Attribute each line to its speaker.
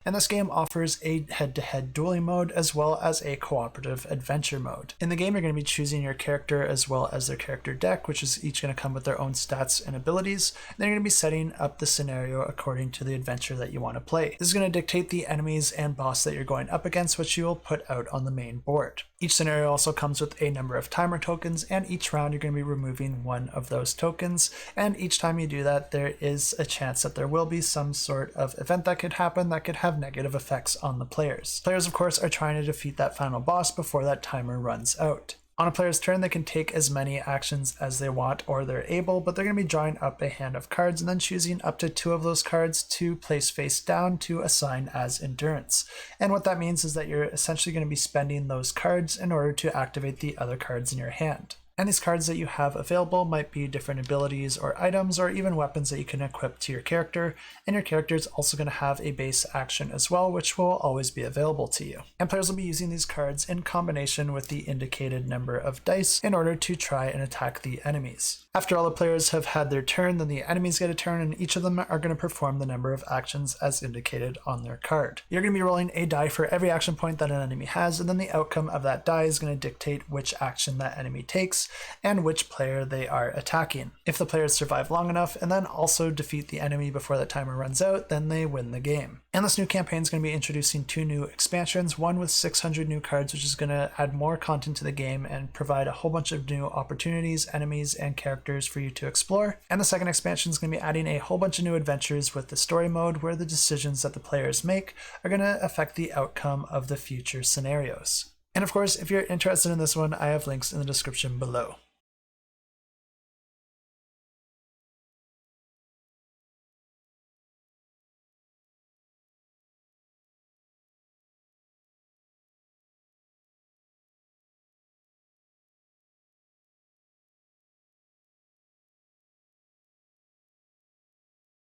Speaker 1: And this game offers a head-to-head dueling mode as well as a cooperative adventure mode. In the game, you're going to be choosing your character as well as their character deck, which is each going to come with their own stats and abilities. And then you're going to be setting up the scenario according to the adventure that you want to play. This is going to dictate the enemies and boss that you're going up against, which you will put out on the main board. Each scenario also comes with a number of timer tokens, and each round you're going to be removing one of those tokens. And each time you do that, there is a chance that there will be some sort of event that could happen that could have negative effects on the players. Players, of course, are trying to defeat that final boss before that timer runs out. On a player's turn, they can take as many actions as they want or they're able, but they're going to be drawing up a hand of cards and then choosing up to 2 of those cards to place face down to assign as endurance. And what that means is that you're essentially going to be spending those cards in order to activate the other cards in your hand. And these cards that you have available might be different abilities or items or even weapons that you can equip to your character, and your character is also going to have a base action as well, which will always be available to you. And players will be using these cards in combination with the indicated number of dice in order to try and attack the enemies. After all the players have had their turn, then the enemies get a turn, and each of them are going to perform the number of actions as indicated on their card. You're going to be rolling a die for every action point that an enemy has, and then the outcome of that die is going to dictate which action that enemy takes and which player they are attacking. If the players survive long enough and then also defeat the enemy before the timer runs out, then they win the game. And this new campaign is going to be introducing 2 new expansions, one with 600 new cards, which is going to add more content to the game and provide a whole bunch of new opportunities, enemies, and characters for you to explore. And the second expansion is going to be adding a whole bunch of new adventures with the story mode, where the decisions that the players make are going to affect the outcome of the future scenarios. And of course, if you're interested in this one, I have links in the description below.